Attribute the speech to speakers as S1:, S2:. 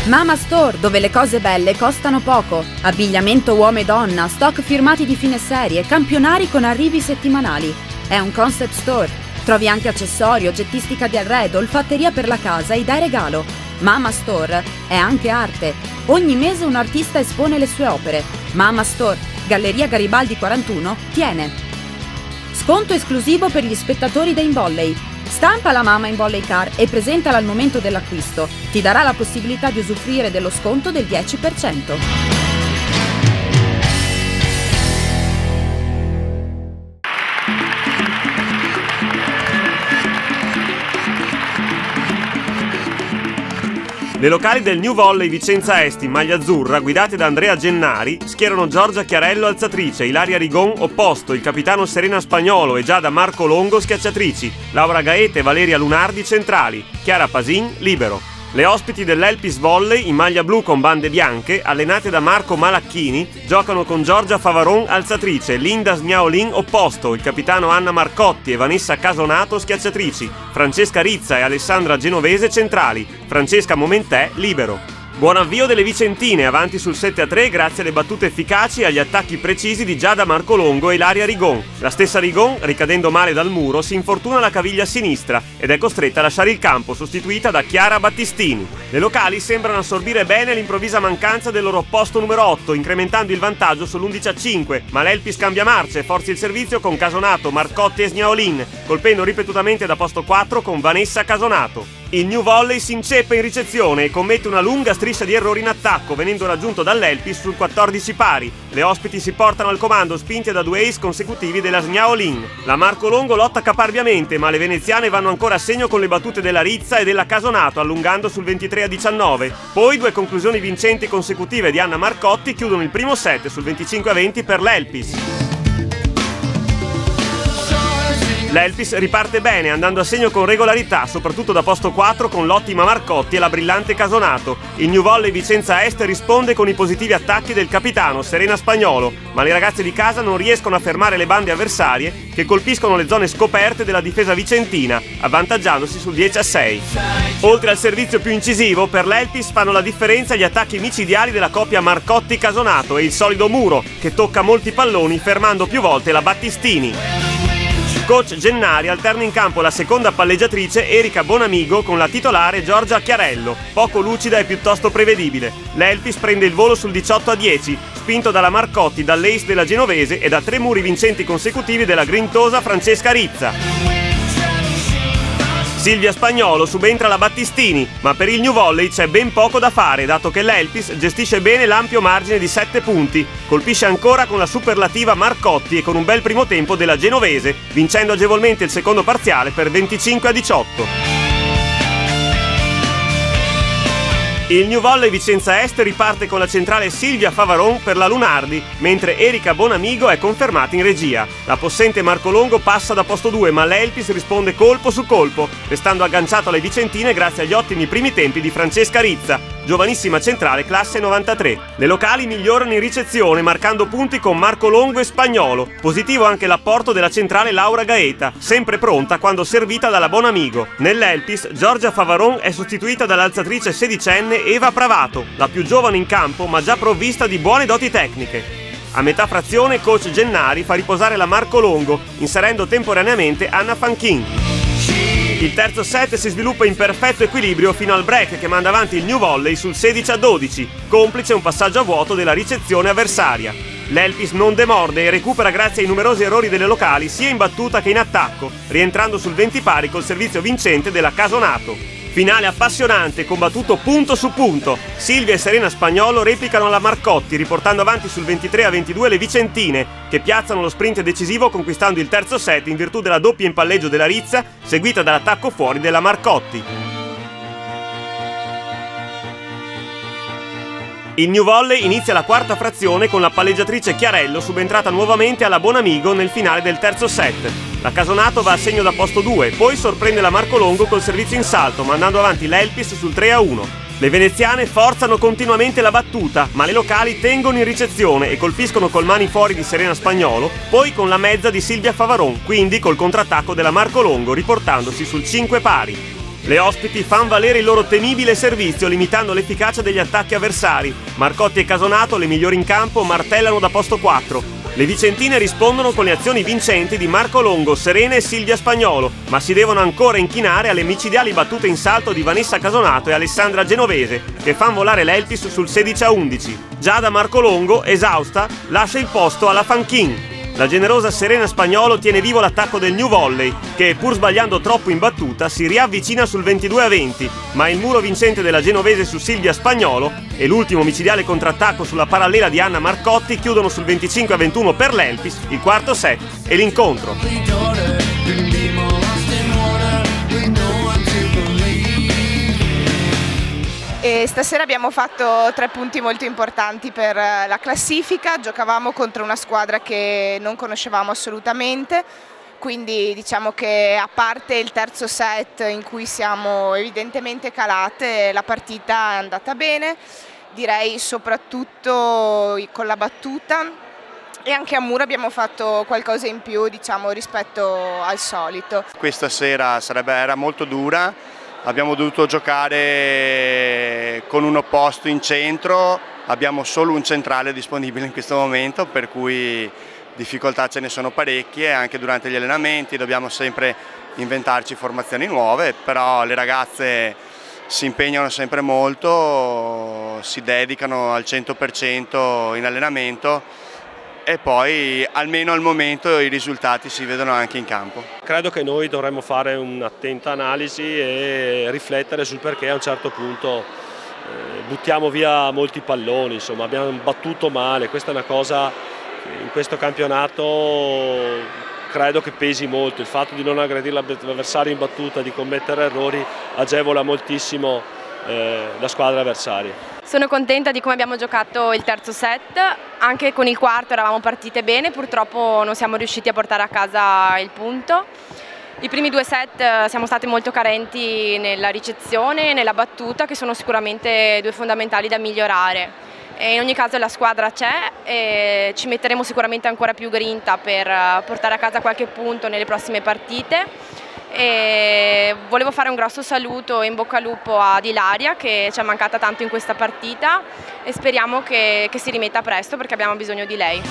S1: Mama Store, dove le cose belle costano poco. Abbigliamento uomo e donna, stock firmati di fine serie, campionari con arrivi settimanali. È un concept store. Trovi anche accessori, oggettistica di arredo, olfatteria per la casa e idee regalo. Mama Store è anche arte. Ogni mese un artista espone le sue opere. Mama Store, Galleria Garibaldi 41, Tiene. Sconto esclusivo per gli spettatori dei Volley. Stampa la mamma in Volley Car e presentala al momento dell'acquisto. Ti darà la possibilità di usufruire dello sconto del 10%.
S2: Le locali del New Volley Vicenza Est in maglia azzurra, guidate da Andrea Gennari, schierano Giorgia Chiarello alzatrice, Ilaria Rigon opposto, il capitano Serena Spagnolo e Giada Marco Longo schiacciatrici, Laura Gaete e Valeria Lunardi centrali, Chiara Pasin libero. Le ospiti dell'Elpis Volley in maglia blu con bande bianche, allenate da Marco Malacchini, giocano con Giorgia Favaron alzatrice, Linda Sgnaolin opposto, il capitano Anna Marcotti e Vanessa Casonato schiacciatrici, Francesca Rizza e Alessandra Genovese centrali, Francesca Momentè libero. Buon avvio delle vicentine, avanti sul 7-3 grazie alle battute efficaci e agli attacchi precisi di Giada Marcolongo e Ilaria Rigon. La stessa Rigon, ricadendo male dal muro, si infortuna la caviglia sinistra ed è costretta a lasciare il campo, sostituita da Chiara Battistini. Le locali sembrano assorbire bene l'improvvisa mancanza del loro posto numero 8, incrementando il vantaggio sull'11-5, ma l'Elpis cambia marcia e forza il servizio con Casonato, Marcotti e Sgnaolin, colpendo ripetutamente da posto 4 con Vanessa Casonato. Il New Volley si inceppa in ricezione e commette una lunga striscia di errori in attacco, venendo raggiunto dall'Elpis sul 14 pari. Le ospiti si portano al comando spinte da 2 ace consecutivi della Sgnaolin. La Marco Longo lotta caparbiamente, ma le veneziane vanno ancora a segno con le battute della Rizza e della Casonato, allungando sul 23-19. Poi 2 conclusioni vincenti consecutive di Anna Marcotti chiudono il primo set sul 25-20 per l'Elpis. L'Elpis riparte bene, andando a segno con regolarità, soprattutto da posto 4 con l'ottima Marcotti e la brillante Casonato. Il New Volley Vicenza Est risponde con i positivi attacchi del capitano Serena Spagnolo, ma le ragazze di casa non riescono a fermare le bande avversarie che colpiscono le zone scoperte della difesa vicentina, avvantaggiandosi sul 10-6. Oltre al servizio più incisivo, per l'Elpis fanno la differenza gli attacchi micidiali della coppia Marcotti-Casonato e il solido muro, che tocca molti palloni fermando più volte la Battistini. Coach Gennari alterna in campo la seconda palleggiatrice Erika Bonamigo con la titolare Giorgia Chiarello, poco lucida e piuttosto prevedibile. L'Elpis prende il volo sul 18-10, spinto dalla Marcotti, dall'ace della Genovese e da 3 muri vincenti consecutivi della grintosa Francesca Rizza. Silvia Spagnolo subentra la Battistini, ma per il New Volley c'è ben poco da fare, dato che l'Elpis gestisce bene l'ampio margine di 7 punti, colpisce ancora con la superlativa Marcotti e con un bel primo tempo della Genovese, vincendo agevolmente il secondo parziale per 25-18. Il New Volley Vicenza Est riparte con la centrale Silvia Favaron per la Lunardi, mentre Erika Bonamigo è confermata in regia. La possente Marco Longo passa da posto 2, ma l'Elpis risponde colpo su colpo, restando agganciato alle vicentine grazie agli ottimi primi tempi di Francesca Rizza, giovanissima centrale classe 93. Le locali migliorano in ricezione, marcando punti con Marco Longo e Spagnolo. Positivo anche l'apporto della centrale Laura Gaeta, sempre pronta quando servita dalla Bonamigo. Nell'Elpis, Giorgia Favaron è sostituita dall'alzatrice sedicenne Eva Pravato, la più giovane in campo ma già provvista di buone doti tecniche. A metà frazione, coach Gennari fa riposare la Marco Longo, inserendo temporaneamente Anna Fanchin. Il terzo set si sviluppa in perfetto equilibrio fino al break che manda avanti il New Volley sul 16-12, complice un passaggio a vuoto della ricezione avversaria. L'Elpis non demorde e recupera grazie ai numerosi errori delle locali sia in battuta che in attacco, rientrando sul 20 pari col servizio vincente della Casonato. Finale appassionante, combattuto punto su punto. Silvia e Serena Spagnolo replicano la Marcotti, riportando avanti sul 23-22 le vicentine, che piazzano lo sprint decisivo conquistando il terzo set in virtù della doppia in palleggio della Rizza, seguita dall'attacco fuori della Marcotti. Il New Volley inizia la quarta frazione con la palleggiatrice Chiarello subentrata nuovamente alla Bonamigo nel finale del terzo set. La Casonato va a segno da posto 2, poi sorprende la Marco Longo col servizio in salto, mandando avanti l'Elpis sul 3-1. Le veneziane forzano continuamente la battuta, ma le locali tengono in ricezione e colpiscono col mani fuori di Serena Spagnolo, poi con la mezza di Silvia Favaron, quindi col contrattacco della Marco Longo riportandosi sul 5 pari. Le ospiti fanno valere il loro temibile servizio limitando l'efficacia degli attacchi avversari. Marcotti e Casonato, le migliori in campo, martellano da posto 4. Le vicentine rispondono con le azioni vincenti di Marco Longo, Serena e Silvia Spagnolo, ma si devono ancora inchinare alle micidiali battute in salto di Vanessa Casonato e Alessandra Genovese, che fanno volare l'Elpis sul 16-11. Giada Marco Longo, esausta, lascia il posto alla Fanchin. La generosa Serena Spagnolo tiene vivo l'attacco del New Volley, che pur sbagliando troppo in battuta si riavvicina sul 22-20, ma il muro vincente della Genovese su Silvia Spagnolo e l'ultimo micidiale contrattacco sulla parallela di Anna Marcotti chiudono sul 25-21 per l'Elpis, il quarto set e l'incontro.
S3: E stasera abbiamo fatto 3 punti molto importanti per la classifica, giocavamo contro una squadra che non conoscevamo assolutamente, quindi diciamo che a parte il terzo set in cui siamo evidentemente calate, la partita è andata bene, direi soprattutto con la battuta, e anche a muro abbiamo fatto qualcosa in più, diciamo, rispetto al solito.
S4: Questa sera era molto dura. Abbiamo dovuto giocare con un opposto in centro, abbiamo solo un centrale disponibile in questo momento, per cui difficoltà ce ne sono parecchie, anche durante gli allenamenti dobbiamo sempre inventarci formazioni nuove, però le ragazze si impegnano sempre molto, si dedicano al 100% in allenamento e poi almeno al momento i risultati si vedono anche in campo.
S5: Credo che noi dovremmo fare un'attenta analisi e riflettere sul perché a un certo punto buttiamo via molti palloni, insomma abbiamo battuto male, questa è una cosa che in questo campionato credo che pesi molto, il fatto di non aggredire l'avversario in battuta, di commettere errori agevola moltissimo la squadra avversaria.
S6: Sono contenta di come abbiamo giocato il terzo set, anche con il quarto eravamo partite bene, purtroppo non siamo riusciti a portare a casa il punto. I primi 2 set siamo stati molto carenti nella ricezione e nella battuta, che sono sicuramente 2 fondamentali da migliorare. E in ogni caso la squadra c'è e ci metteremo sicuramente ancora più grinta per portare a casa qualche punto nelle prossime partite. E volevo fare un grosso saluto e in bocca al lupo ad Ilaria, che ci è mancata tanto in questa partita, e speriamo che si rimetta presto perché abbiamo bisogno di lei.